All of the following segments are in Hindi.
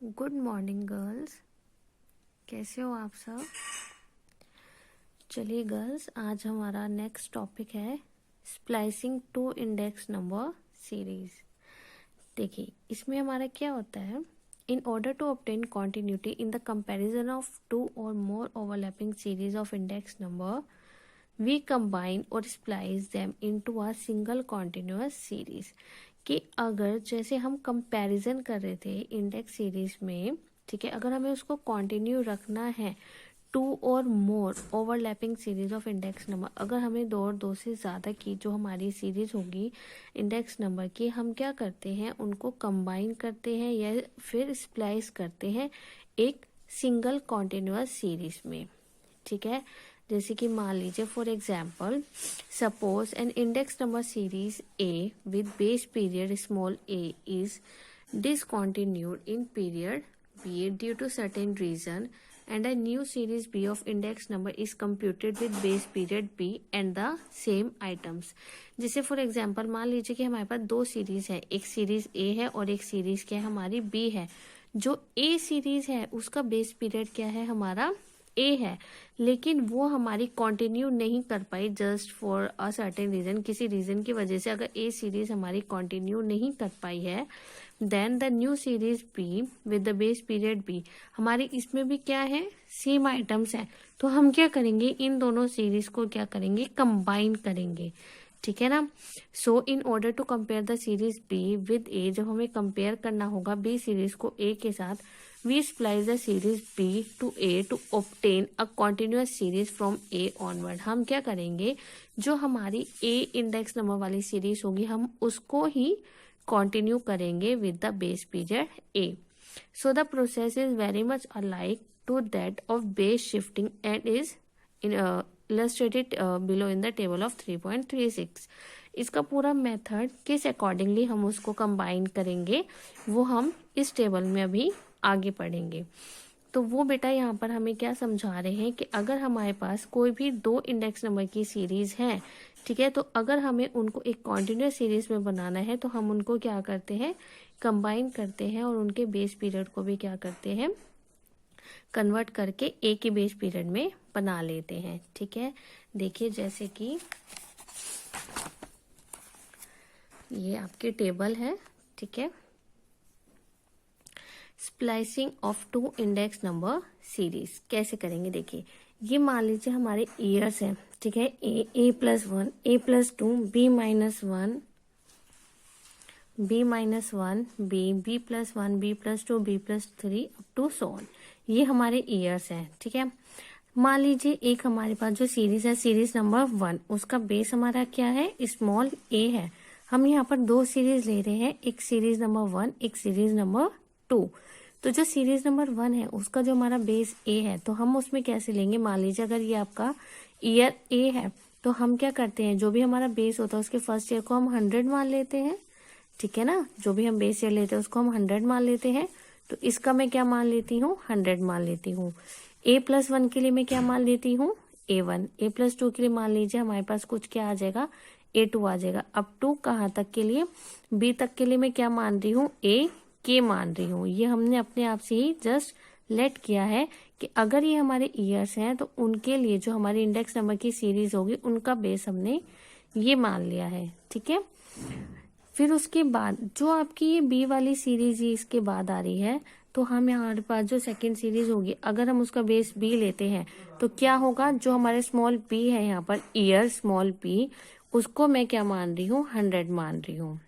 गुड मॉर्निंग गर्ल्स, कैसे हो आप सब। चलिए गर्ल्स, आज हमारा नेक्स्ट टॉपिक है splicing two index number series. देखिए इसमें हमारा क्या होता है, in order to obtain continuity in the comparison of two or more overlapping series of index number we combine or splice them into a single continuous series. कि अगर जैसे हम कंपैरिजन कर रहे थे इंडेक्स सीरीज में, ठीक है, अगर हमें उसको कंटिन्यू रखना है two or more overlapping series of index number, अगर हमें दो और दो से ज़्यादा की जो हमारी सीरीज होगी इंडेक्स नंबर की, हम क्या करते हैं उनको कंबाइन करते हैं या फिर स्प्लाइस करते हैं एक सिंगल कॉन्टिन्यूअस सीरीज में। ठीक है, जैसे कि मान लीजिए for example, suppose an index number series A with base period small a is discontinued in period B due to certain reason and a new series B of index number is computed with base period B and the same items। जैसे फॉर एग्जांपल मान लीजिए कि हमारे पास दो सीरीज है, एक सीरीज A है और एक सीरीज क्या है हमारी B है। जो A सीरीज है उसका बेस पीरियड क्या है हमारा ए है, लेकिन वो हमारी कंटिन्यू नहीं कर पाई just for a certain reason, किसी रीजन की वजह से अगर ए सीरीज हमारी कंटिन्यू नहीं कर पाई है, then the new series B with the base period B, हमारी इसमें भी क्या है सेम आइटम्स है, तो हम क्या करेंगे इन दोनों सीरीज को क्या करेंगे कंबाइन करेंगे। ठीक है ना। So in order to compare the series B with A, जब हमें कंपेयर करना होगा बी सीरीज को ए के साथ, we splice the series B to A to obtain a continuous series from A onward। हम क्या करेंगे, जो हमारी A इंडेक्स नंबर वाली सीरीज होगी हम उसको ही कंटिन्यू करेंगे with the base period A। So the process is very much alike to that of base shifting and is illustrated below in the table of 3.36। इसका पूरा मेथड किस अकॉर्डिंगली हम उसको कंबाइन करेंगे वो हम इस टेबल में अभी आगे पढ़ेंगे। तो वो बेटा यहाँ पर हमें क्या समझा रहे हैं कि अगर हमारे पास कोई भी दो इंडेक्स नंबर की सीरीज है, ठीक है, तो अगर हमें उनको एक कॉन्टिन्यूस सीरीज में बनाना है तो हम उनको क्या करते हैं कंबाइन करते हैं और उनके बेस पीरियड को भी क्या करते हैं कन्वर्ट करके एक ही बेस पीरियड में बना लेते हैं। ठीक है, देखिए जैसे कि ये आपकी टेबल है, ठीक है, splicing of two index number series कैसे करेंगे। देखिए ये मान लीजिए हमारे ईयर्स हैं, ठीक है, A plus one, A plus two, B minus one, B minus one, B plus one, B plus two, B plus three up to so on, ये हमारे ईयर्स हैं। ठीक है, मान लीजिए एक हमारे पास जो सीरीज है सीरीज नंबर वन, उसका बेस हमारा क्या है स्मॉल ए है। हम यहाँ पर दो सीरीज ले रहे हैं, एक सीरीज नंबर वन, एक सीरीज नंबर टू। तो जो सीरीज नंबर वन है उसका जो हमारा बेस ए है, तो हम उसमें कैसे लेंगे, मान लीजिए अगर ये आपका ईयर ए है तो हम क्या करते हैं जो भी हमारा बेस होता है उसके फर्स्ट ईयर को हम 100 मान लेते हैं। ठीक है ना, जो भी हम बेस ईयर लेते हैं उसको हम 100 मान लेते हैं। तो इसका मैं क्या मान लेती हूँ 100 मान लेती हूँ। ए प्लस वन के लिए मैं क्या मान लेती हूँ A1, ए प्लस टू के लिए मान लीजिए हमारे पास कुछ क्या आ जाएगा A2 आ जाएगा। अब टू कहाँ तक के लिए, बी तक के लिए मैं क्या मान रही हूँ ए के मान रही हूँ। ये हमने अपने आप से ही जस्ट लेट किया है कि अगर ये हमारे ईयर्स हैं तो उनके लिए जो हमारी इंडेक्स नंबर की सीरीज होगी उनका बेस हमने ये मान लिया है। ठीक है, फिर उसके बाद जो आपकी ये बी वाली सीरीज ही इसके बाद आ रही है, तो हम हमारे पास जो सेकंड सीरीज होगी अगर हम उसका बेस बी लेते हैं तो क्या होगा, जो हमारे स्मॉल बी है यहाँ पर ईयर स्मॉल बी, उसको मैं क्या मान रही हूँ 100 मान रही हूँ।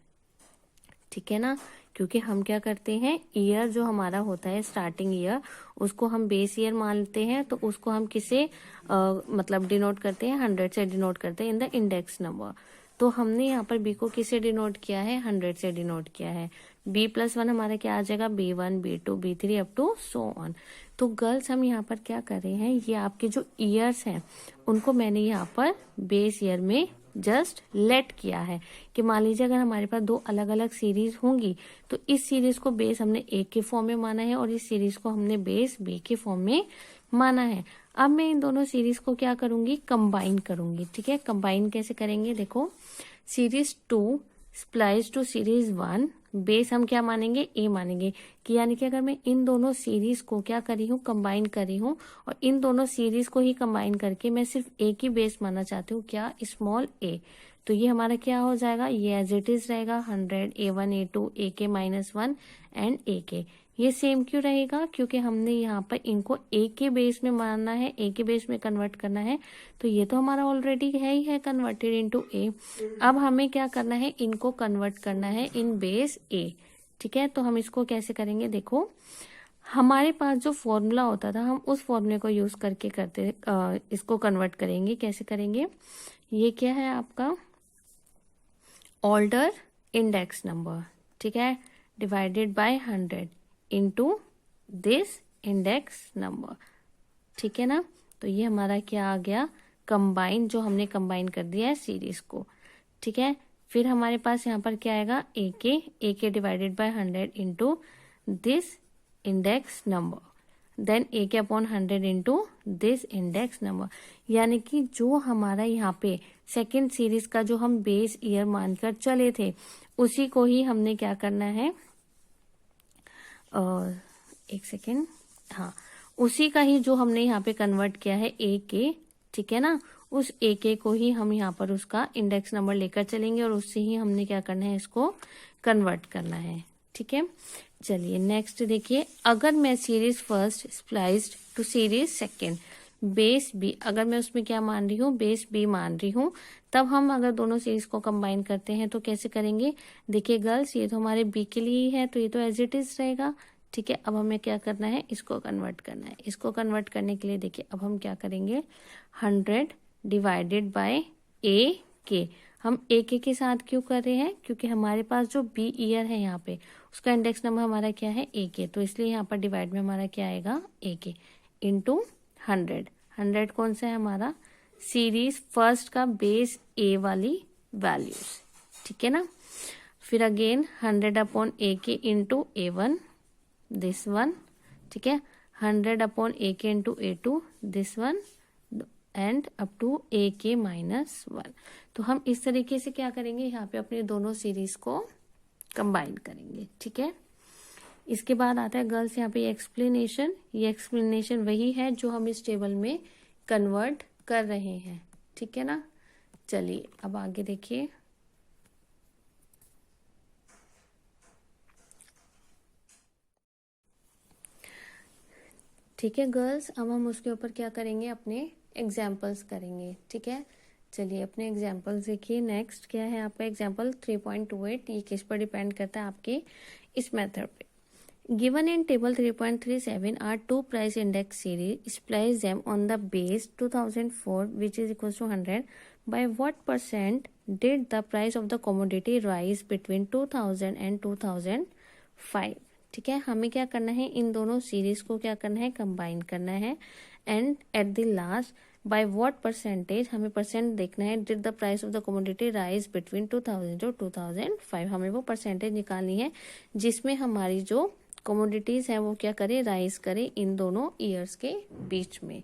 ठीक है ना, क्योंकि हम क्या करते हैं ईयर जो हमारा होता है स्टार्टिंग ईयर उसको हम बेस ईयर मानते हैं, तो उसको हम किसे मतलब डिनोट करते हैं 100 से डिनोट करते हैं इन द इंडेक्स नंबर। तो हमने यहाँ पर बी को किसे डिनोट किया है 100 से डिनोट किया है। बी प्लस वन हमारा क्या आ जाएगा B1, B2, B3 up to so on. तो गर्ल्स हम यहाँ पर क्या कर रहे हैं, ये आपके जो ईयर्स हैं उनको मैंने यहाँ पर बेस ईयर में जस्ट लेट किया है कि मान लीजिए अगर हमारे पास दो अलग अलग सीरीज होंगी तो इस सीरीज को बेस हमने ए के फॉर्म में माना है और इस सीरीज को हमने बेस बी के फॉर्म में माना है। अब मैं इन दोनों सीरीज को क्या करूंगी कंबाइन करूंगी। ठीक है, कंबाइन कैसे करेंगे, देखो series two splice to series 1, base हम क्या मानेंगे, ए मानेंगे, कि यानी कि अगर मैं इन दोनों सीरीज को क्या करी हूँ, कंबाइन करी हूँ, और इन दोनों सीरीज को ही कंबाइन करके मैं सिर्फ ए की बेस मानना चाहती हूँ, क्या, स्मॉल ए, तो ये हमारा क्या हो जाएगा, ये एज इट इज रहेगा 100 A1 A2 AK -1 and AK। ये सेम क्यों रहेगा, क्योंकि हमने यहाँ पर इनको ए के बेस में मानना है, ए के बेस में कन्वर्ट करना है, तो ये तो हमारा ऑलरेडी है ही है कन्वर्टेड इनटू ए। अब हमें क्या करना है, इनको कन्वर्ट करना है इन बेस ए। ठीक है, तो हम इसको कैसे करेंगे, देखो हमारे पास जो फॉर्मूला होता था हम उस फॉर्मूले को यूज करके इसको कन्वर्ट करेंगे। कैसे करेंगे, ये क्या है आपका ऑर्डर इंडेक्स नंबर, ठीक है, divided by 100 into this index number, ठीक है ना। तो ये हमारा क्या आ गया, कंबाइन, जो हमने कंबाइन कर दिया है सीरीज को। ठीक है, फिर हमारे पास यहाँ पर क्या आएगा, A K divided by 100 into this index number, then A K upon 100 into this index number. यानी कि जो हमारा यहाँ पे सेकेंड सीरीज का जो हम बेस ईयर मानकर चले थे, उसी को ही हमने क्या करना है, एक सेकेंड, हाँ, उसी का ही जो हमने यहाँ पे कन्वर्ट किया है ए के, ठीक है ना, उस ए के को ही हम यहाँ पर उसका इंडेक्स नंबर लेकर चलेंगे और उससे ही हमने क्या करना है, इसको कन्वर्ट करना है। ठीक है, चलिए नेक्स्ट देखिए, अगर मैं series first spliced to series second base B, अगर मैं उसमें क्या मान रही हूँ, बेस बी मान रही हूँ, तब हम अगर दोनों सीरीज को कंबाइन करते हैं तो कैसे करेंगे, देखिए गर्ल्स ये तो हमारे बी के लिए ही है, तो ये तो एज इट इज रहेगा। ठीक है, अब हमें क्या करना है, इसको कन्वर्ट करना है। इसको कन्वर्ट करने के लिए देखिए अब हम क्या करेंगे, 100 डिवाइडेड बाय ए के, हम ए के साथ क्यों कर रहे हैं, क्योंकि हमारे पास जो बी ईयर है यहाँ पे उसका इंडेक्स नंबर हमारा क्या है, ए के, तो इसलिए यहाँ पर डिवाइड में हमारा क्या आएगा, ए के इंटू 100 कौन सा है हमारा, सीरीज फर्स्ट का बेस ए वाली वैल्यूज। ठीक है ना, फिर again 100 upon A K into A1 this one, ठीक है, 100 upon A K into A2 this one, and up to A K -1। तो हम इस तरीके से क्या करेंगे, यहाँ पे अपने दोनों सीरीज को कंबाइन करेंगे। ठीक है, इसके बाद आता है गर्ल्स यहाँ पे एक्सप्लेनेशन। ये एक्सप्लेनेशन वही है जो हम इस टेबल में कन्वर्ट कर रहे हैं। ठीक है ना, चलिए अब आगे देखिए, ठीक है गर्ल्स, अब हम उसके ऊपर क्या करेंगे, अपने एग्जाम्पल्स करेंगे। ठीक है, चलिए अपने एग्जाम्पल्स देखिए। नेक्स्ट क्या है आपका एग्जाम्पल 3.28, ये किस पर डिपेंड करता है, आपके इस मेथड पे। Given in table 3.37 are two price index series, splice them on the base 2004 which is equals to 100. By what percent did the price of the commodity rise between 2000 and 2005? ठीक है, हमें क्या करना है, इन दोनों सीरीज को क्या करना है, कंबाइन करना है, and at the last by what percentage, हमें परसेंट देखना है, did the price of the commodity rise between 2000 और 2005, हमें वो परसेंटेज निकालनी है जिसमें हमारी जो कमोडिटीज है वो क्या करे, राइज करे इन दोनों ईयर्स के बीच में।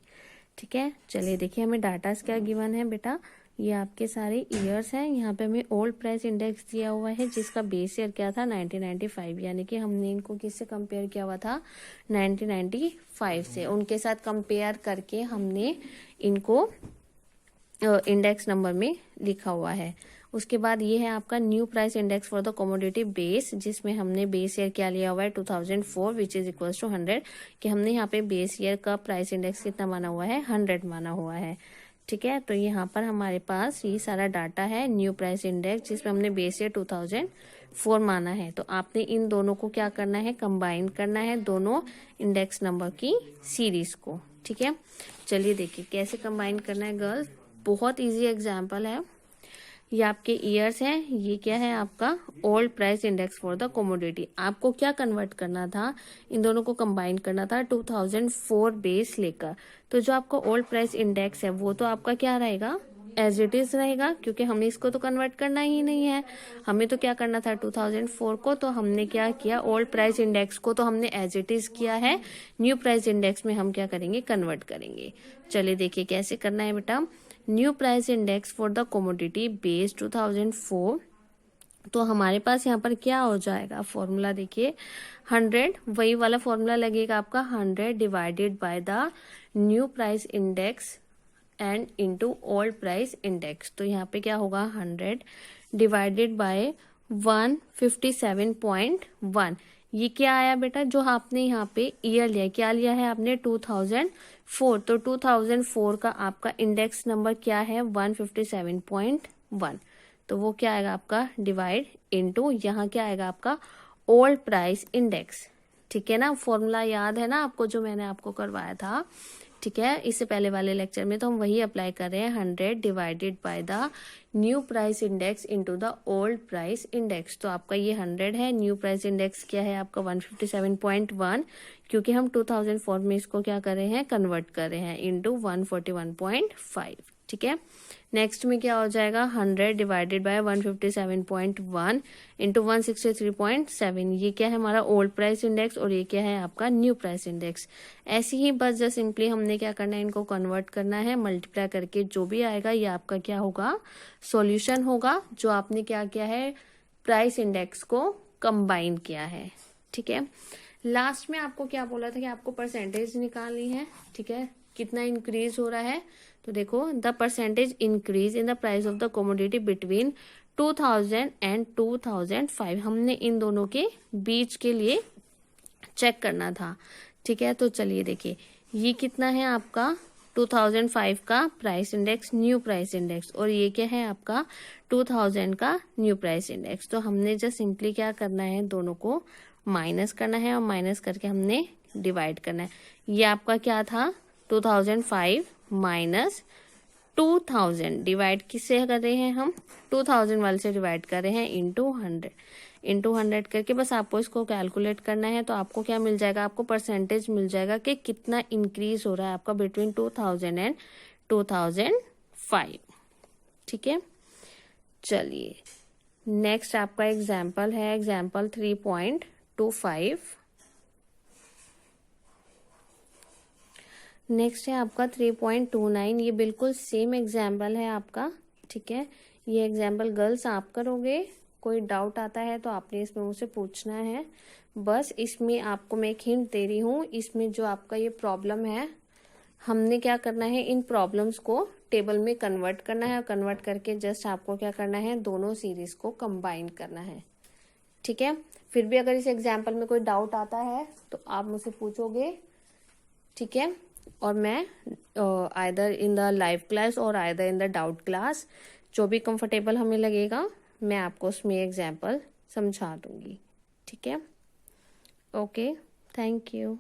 ठीक है, चलिए देखिए हमें डाटास क्या गिवन है बेटा, ये आपके सारे ईयर्स हैं। यहाँ पे हमें ओल्ड प्राइस इंडेक्स दिया हुआ है जिसका बेस ईयर क्या था, 1995, यानी कि हमने इनको किससे कंपेयर किया हुआ था, 1995 से। उनके साथ कंपेयर करके हमने इनको इंडेक्स नंबर में लिखा हुआ है। उसके बाद ये है आपका new price index for the commodity base, जिसमें हमने बेस ईयर क्या लिया हुआ है, 2004 विच इज इक्वल्स टू 100, कि हमने यहाँ पे बेस ईयर का प्राइस इंडेक्स कितना माना हुआ है, 100 माना हुआ है। ठीक है, तो यहाँ पर हमारे पास ये सारा डाटा है न्यू प्राइस इंडेक्स, जिसमें हमने बेस ईयर 2004 माना है। तो आपने इन दोनों को क्या करना है, कंबाइन करना है, दोनों इंडेक्स नंबर की सीरीज को। ठीक है, चलिए देखिए कैसे कंबाइन करना है गर्ल्स, बहुत इजी एग्जाम्पल है। ये आपके ईयर्स हैं, ये क्या है आपका old price index for the commodity. आपको क्या कन्वर्ट करना था, इन दोनों को कंबाइन करना था 2004 बेस लेकर। तो जो आपका ओल्ड प्राइस इंडेक्स है वो तो आपका क्या रहेगा, एज इट इज रहेगा, क्योंकि हमने इसको तो कन्वर्ट करना ही नहीं है। हमें तो क्या करना था 2004 को, तो हमने क्या किया, ओल्ड प्राइस इंडेक्स को तो हमने एज इट इज किया है, न्यू प्राइस इंडेक्स में हम क्या करेंगे, कन्वर्ट करेंगे। चलिए देखिए कैसे करना है बेटा, new price index for the commodity base 2004 तो हमारे पास यहाँ पर क्या हो जाएगा फॉर्मूला, देखिए 100 वही वाला फॉर्मूला लगेगा आपका, 100 divided by the new price index and into old price index. तो यहाँ पे क्या होगा, 100 डिवाइडेड बाय 157.1। ये क्या आया बेटा, जो आपने यहाँ पे ईयर लिया, क्या लिया है आपने, 2004। तो 2004 का आपका इंडेक्स नंबर क्या है, 157.1। तो वो क्या आएगा आपका, डिवाइड इनटू, यहाँ क्या आएगा आपका ओल्ड प्राइस इंडेक्स। ठीक है ना, फॉर्मूला याद है ना आपको जो मैंने आपको करवाया था। ठीक है, इससे पहले वाले लेक्चर में, तो हम वही अप्लाई कर रहे हैं, 100 divided by the new price index into the old price index. तो आपका ये 100 है, न्यू प्राइस इंडेक्स क्या है आपका 157.1, क्योंकि हम 2004 में इसको क्या कर रहे हैं, कन्वर्ट कर रहे हैं इनटू 141.5। ठीक है, नेक्स्ट में क्या हो जाएगा, 100 डिवाइडेड बाय 157.1 इंटू 163.7। ये क्या है हमारा ओल्ड प्राइस इंडेक्स और ये क्या है आपका न्यू प्राइस इंडेक्स। ऐसे ही बस जस्ट सिंपली हमने क्या करना है, इनको कन्वर्ट करना है, मल्टीप्लाई करके जो भी आएगा ये आपका क्या होगा, सॉल्यूशन होगा, जो आपने क्या किया है, प्राइस इंडेक्स को कंबाइन किया है। ठीक है, लास्ट में आपको क्या बोला था कि आपको परसेंटेज निकालनी है। ठीक है, कितना इंक्रीज हो रहा है, तो देखो the percentage increase in the price of the commodity between 2000 and 2005। हमने इन दोनों के बीच के लिए चेक करना था। ठीक है, तो चलिए देखिए ये कितना है आपका 2005 का price index, new price index, और ये क्या है आपका 2000 का न्यू प्राइस इंडेक्स। तो हमने जस्ट सिंपली क्या करना है, दोनों को माइनस करना है और माइनस करके हमने डिवाइड करना है। ये आपका क्या था 2005 माइनस 2000, डिवाइड किससे कर रहे हैं हम, 2000 वाले से डिवाइड कर रहे हैं इनटू 100। इनटू 100 करके बस आपको इसको कैलकुलेट करना है। तो आपको क्या मिल जाएगा, आपको परसेंटेज मिल जाएगा कि कितना इंक्रीज हो रहा है आपका बिटवीन 2000 एंड 2005। ठीक है, चलिए नेक्स्ट आपका एग्जाम्पल है, एग्जाम्पल 3.25। नेक्स्ट है आपका 3.29। ये बिल्कुल सेम एग्जाम्पल है आपका। ठीक है, ये एग्जाम्पल गर्ल्स आप करोगे, कोई डाउट आता है तो आपने इसमें मुझसे पूछना है। बस इसमें आपको मैं एक हिंट दे रही हूँ, इसमें जो आपका ये प्रॉब्लम है, हमने क्या करना है, इन प्रॉब्लम्स को टेबल में कन्वर्ट करना है और कन्वर्ट करके जस्ट आपको क्या करना है, दोनों सीरीज को कंबाइन करना है। ठीक है, फिर भी अगर इस एग्जाम्पल में कोई डाउट आता है तो आप मुझसे पूछोगे। ठीक है, और मैं either in the live class or either in the doubt class, जो भी कंफर्टेबल हमें लगेगा मैं आपको उसमें एग्जाम्पल समझा दूंगी। ठीक है, ओके, थैंक यू।